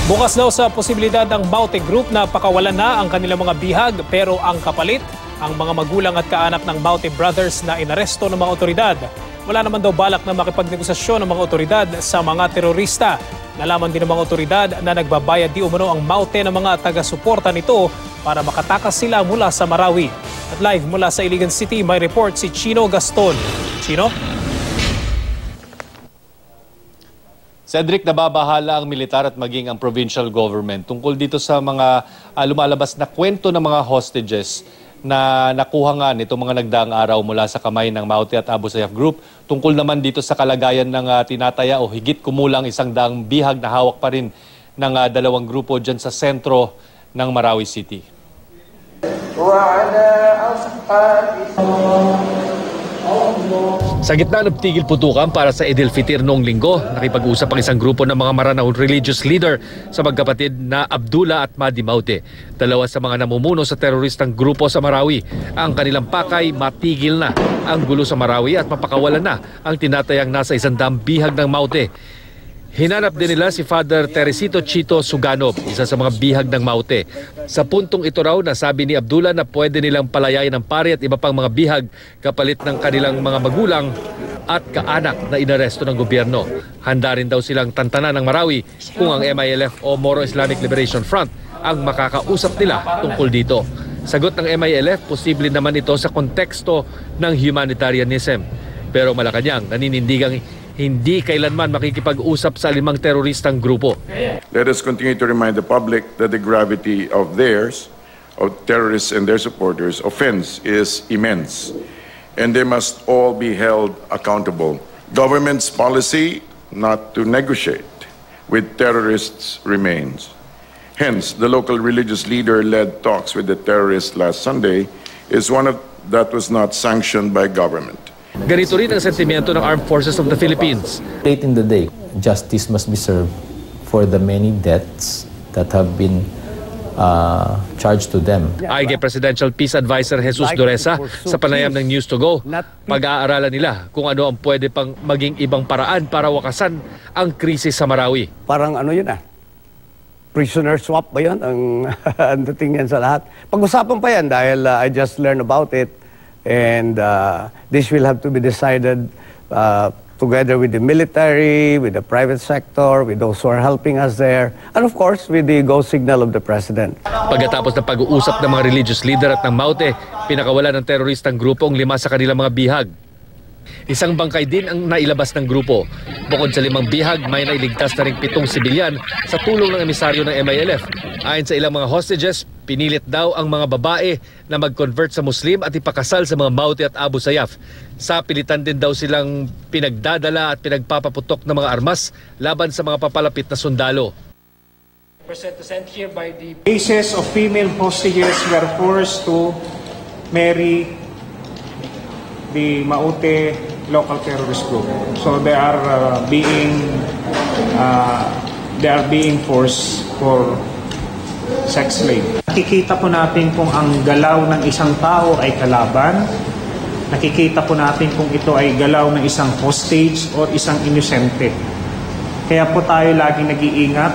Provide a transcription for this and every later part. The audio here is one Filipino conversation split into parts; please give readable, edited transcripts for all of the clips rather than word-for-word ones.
Bukas daw sa posibilidad ang Maute Group na pakawalan na ang kanilang mga bihag, pero ang kapalit, ang mga magulang at kaanak ng Maute Brothers na inaresto ng mga otoridad. Wala naman daw balak na makipagnegosasyon ng mga otoridad sa mga terorista. Nalaman din ng mga otoridad na nagbabayad di umano ang Maute ng mga taga-suporta nito para makatakas sila mula sa Marawi. At live mula sa Iligan City, may report si Chino Gaston. Chino? Cedric, nababahala ang militar at maging ang provincial government tungkol dito sa mga lumalabas na kwento ng mga hostages na nakuha nga nito mga nagdaang araw mula sa kamay ng Maute at Abu Sayyaf Group. Tungkol naman dito sa kalagayan ng tinataya o higit kumulang 100 bihag na hawak pa rin ng dalawang grupo dyan sa sentro ng Marawi City. Sa gitna ng tigil putukan para sa Eid al-Fitr noong linggo, nakipag-usap ang isang grupo ng mga maranahong religious leader sa magkapatid na Abdullah at Madi Maute. Dalawa sa mga namumuno sa teroristang grupo sa Marawi. Ang kanilang pakay, matigil na ang gulo sa Marawi at mapakawalan na ang tinatayang nasa 100 bihag ng Maute. Hinanap din nila si Father Teresito Chito Suganob, isa sa mga bihag ng Maute. Sa puntong ito raw, nasabi ni Abdullah na pwede nilang palayain ng pari at iba pang mga bihag kapalit ng kanilang mga magulang at kaanak na inaresto ng gobyerno. Handa rin daw silang tantanan ng Marawi kung ang MILF o Moro Islamic Liberation Front ang makakausap nila tungkol dito. Sagot ng MILF, posible naman ito sa konteksto ng humanitarianism. Pero Malacanang naninindigang hindi kailanman makikipag-usap sa 5 teroristang grupo. Let us continue to remind the public that the gravity of terrorists and their supporters' offense is immense, and they must all be held accountable. Government's policy not to negotiate with terrorists remains. Hence, the local religious leader-led talks with the terrorists last Sunday is one that was not sanctioned by government. Ganito rin ang sentimiento ng Armed Forces of the Philippines. Late in the day, justice must be served for the many deaths that have been charged to them. Ayon kay Presidential Peace Advisor Jesus Duresa sa panayam ng News to Go, pag-aaralan nila kung ano ang pwede pang maging ibang paraan para wakasan ang krisis sa Marawi. Parang ano yun prisoner swap ba yun? Ang dating yan sa lahat. Pag-usapan pa yan dahil I just learned about it. And this will have to be decided together with the military, with the private sector, with those who are helping us there, and of course with the go signal of the President. Pagkatapos ng pag-uusap ng mga religious leader at ng Maute, pinakawala ng teroristang grupo ang 5 sa kanilang mga bihag. Isang bangkay din ang nailabas ng grupo. Bukod sa 5 bihag, may nailigtas na ring 7 sibilyan sa tulong ng emisaryo ng MILF. Ayon sa ilang mga hostages, pinilit daw ang mga babae na mag-convert sa Muslim at ipakasal sa mga Maute at Abu Sayyaf. Sa pilitan din daw silang pinagdadala at pinagpapaputok ng mga armas laban sa mga papalapit na sundalo. Cases of female hostages were forced to marry the Maute local terrorist group. So they are being forced for sex slave. Nakikita po natin kung ang galaw ng isang tao ay kalaban. Nakikita po natin kung ito ay galaw ng isang hostage or isang inosente. Kaya po tayo laging nag-iingat.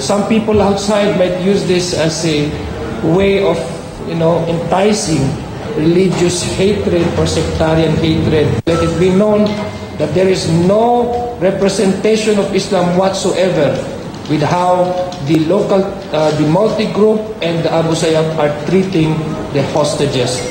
Some people outside might use this as a way of, enticing religious hatred or sectarian hatred. Let it be known that there is no representation of Islam whatsoever with how the Maute group and the Abu Sayyaf are treating the hostages.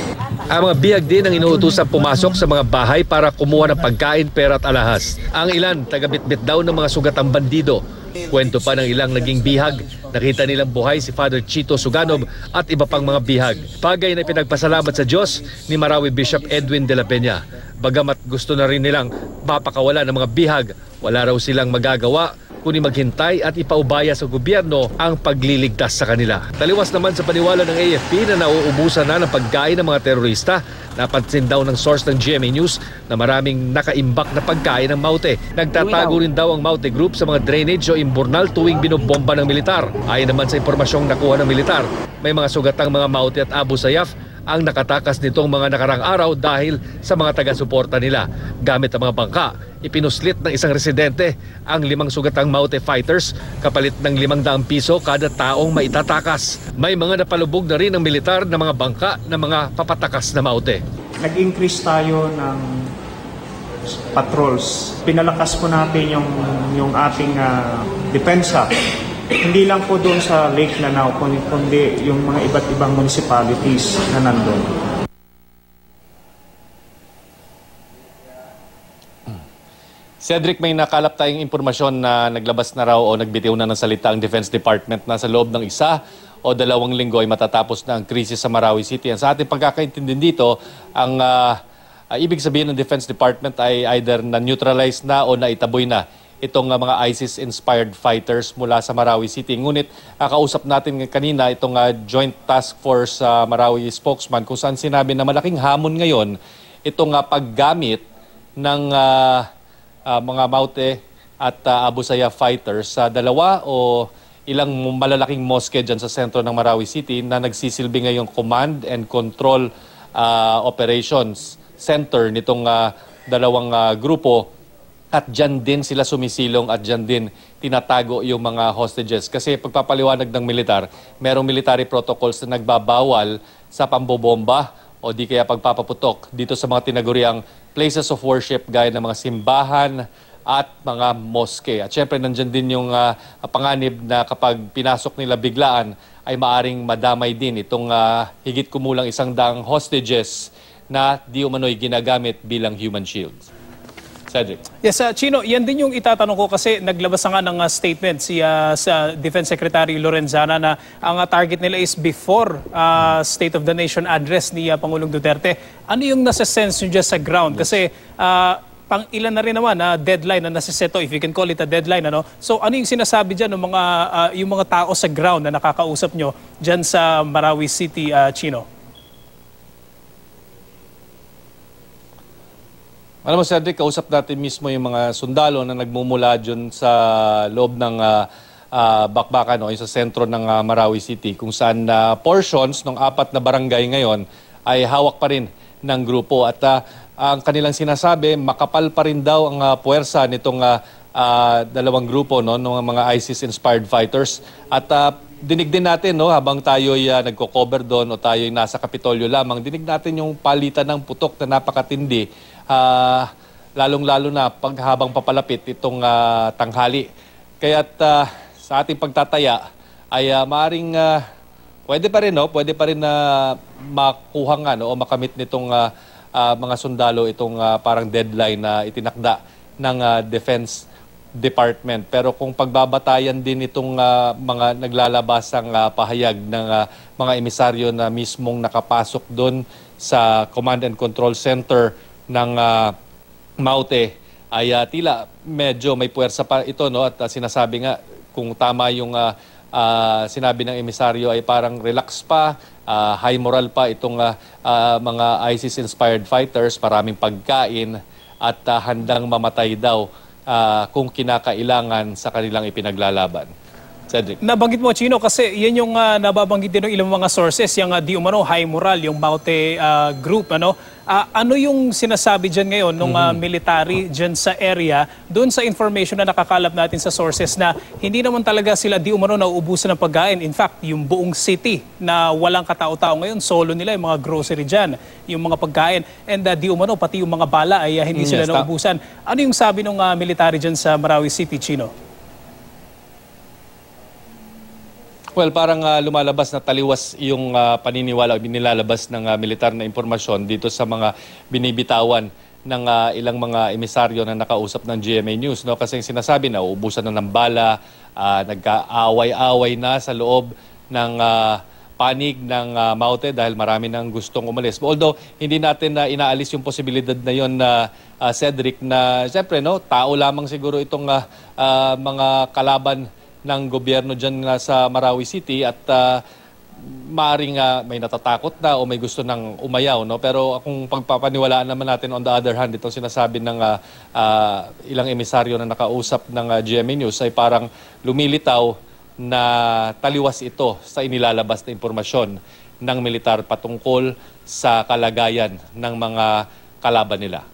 Ang mga bihag din ang inuutusang pumasok sa mga bahay para kumuha ng pagkain, pera at alahas. Ang ilan, taga-bitbit daw ng mga sugatang bandido. Kwento pa ng ilang naging bihag, nakita nilang buhay si Father Chito Suganob at iba pang mga bihag. Bagay na pinagpasalamat sa Diyos ni Marawi Bishop Edwin de la Peña. Bagamat gusto na rin nilang mapakawala ng mga bihag, wala raw silang magagawa kundi maghintay at ipaubaya sa gobyerno ang pagliligtas sa kanila. Taliwas naman sa paniwala ng AFP na nauubusan na ng pagkain ng mga terorista. Napansin daw ng source ng GMA News na maraming nakaimbak na pagkain ng Maute. Nagtatago rin daw ang Maute Group sa mga drainage o imburnal tuwing binobomba ng militar. Ayon naman sa impormasyong nakuha ng militar, may mga sugatang mga Maute at Abu Sayyaf ang nakatakas nitong mga nakarang araw dahil sa mga taga-suporta nila. Gamit ang mga bangka, ipinuslit ng isang residente ang 5 sugatang Maute fighters kapalit ng 500 piso kada taong maitatakas. May mga napalubog na rin ng militar na mga bangka na mga papatakas na Maute. Nag-increase tayo ng patrols. Pinalakas po natin yung ating depensa. Hindi lang po doon sa Lake Lanao, kundi yung mga iba't ibang municipalities na nandun. Cedric, may nakalap tayong impormasyon na naglabas na raw o nagbitiw na ng salita ang Defense Department na sa loob ng 1 o 2 linggo ay matatapos na ang krisis sa Marawi City. Sa ating pagkakaintindi dito, ang ibig sabihin ng Defense Department ay either na-neutralize na o naitaboy na itong mga ISIS-inspired fighters mula sa Marawi City. Ngunit kausap natin kanina itong Joint Task Force Marawi spokesman kung saan sinabi na malaking hamon ngayon itong paggamit ng mga Maute at Abu Sayyaf fighters sa 2 o ilang malalaking mosque dyan sa sentro ng Marawi City na nagsisilbi ngayong command and control operations center nitong 2 grupo. At dyan din sila sumisilong at dyan din tinatago yung mga hostages. Kasi pagpapaliwanag ng militar, merong military protocols na nagbabawal sa pambobomba o di kaya pagpapaputok dito sa mga tinaguriang places of worship gaya ng mga simbahan at mga mosque. At syempre nandyan din yung panganib na kapag pinasok nila biglaan ay maaring madamay din itong higit kumulang 100 hostages na di umano'y ginagamit bilang human shields. Cedric. Yes, Chino, yan din yung itatanong ko kasi naglabas na nga ng statement sa Defense Secretary Lorenzana na ang target nila is before State of the Nation address ni Pangulong Duterte. Ano yung nasa-sense nyo dyan sa ground? Kasi pang ilan na rin naman na deadline na nasiseto, if you can call it a deadline. Ano? So ano yung sinasabi dyan ng yung mga tao sa ground na nakakausap nyo dyan sa Marawi City, Chino? Alam mo, Cedric, kausap natin mismo yung mga sundalo na nagmumula dyan sa loob ng bakbakan, yung sa sentro ng Marawi City, kung saan portions ng 4 na barangay ngayon ay hawak pa rin ng grupo. At ang kanilang sinasabi, makapal pa rin daw ang puwersa nitong 2 grupo, ng mga ISIS-inspired fighters. At dinig din natin, habang tayo'y nagko-cover doon o tayo'y nasa Kapitolyo lamang, dinig natin yung palitan ng putok na napakatindi. Lalong-lalo na habang papalapit itong tanghali. Kaya't sa ating pagtataya ay maaring pwede pa rin makuha nga o makamit nitong mga sundalo itong parang deadline na itinakda ng Defense Department. Pero kung pagbabatayan din itong mga naglalabasang pahayag ng mga emisaryo na mismong nakapasok doon sa Command and Control Center ng Maute ay tila medyo may puwersa pa ito, at sinasabi nga kung tama yung sinabi ng emisaryo ay parang relax pa, high moral pa itong mga ISIS-inspired fighters, maraming pagkain at handang mamatay daw kung kinakailangan sa kanilang ipinaglalaban. Cedric. Nabanggit mo, Chino, kasi yan yung nababanggit din ng ilang mga sources, yung di umano high moral, yung Maute group. Ano yung sinasabi dyan ngayon ng military dyan sa area, doon sa information na nakakalap natin sa sources na hindi naman talaga sila di umano nauubusan ng pagkain. In fact, yung buong city na walang katao-tao ngayon, solo nila yung mga grocery dyan, yung mga pagkain. And di umano, pati yung mga bala ay hindi sila nauubusan. Ano yung sabi ng military dyan sa Marawi City, Chino? Well, parang lumalabas na taliwas yung paniniwala o binilalabas ng militar na impormasyon dito sa mga binibitawan ng ilang mga emisaryo na nakausap ng GMA News. Kasi sinasabi na uubusan na ng bala, nagkaaway-away na sa loob ng panig ng Maute dahil marami nang gustong umalis. Although hindi natin inaalis yung posibilidad na yon na Cedric, na siyempre tao lamang siguro itong mga kalaban ng gobyerno dyan sa Marawi City at maaring may natatakot na o may gusto ng umayaw. Pero kung pagpapaniwalaan naman natin on the other hand, itong sinasabi ng ilang emisaryo na nakausap ng GMA News ay parang lumilitaw na taliwas ito sa inilalabas na impormasyon ng militar patungkol sa kalagayan ng mga kalaban nila.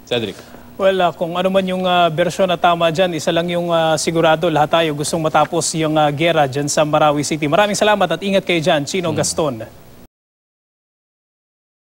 Cedric. Well, kung ano man yung bersyon na tama dyan, isa lang yung sigurado, lahat tayo gustong matapos yung gera dyan sa Marawi City. Maraming salamat at ingat kayo dyan, Chino Gaston.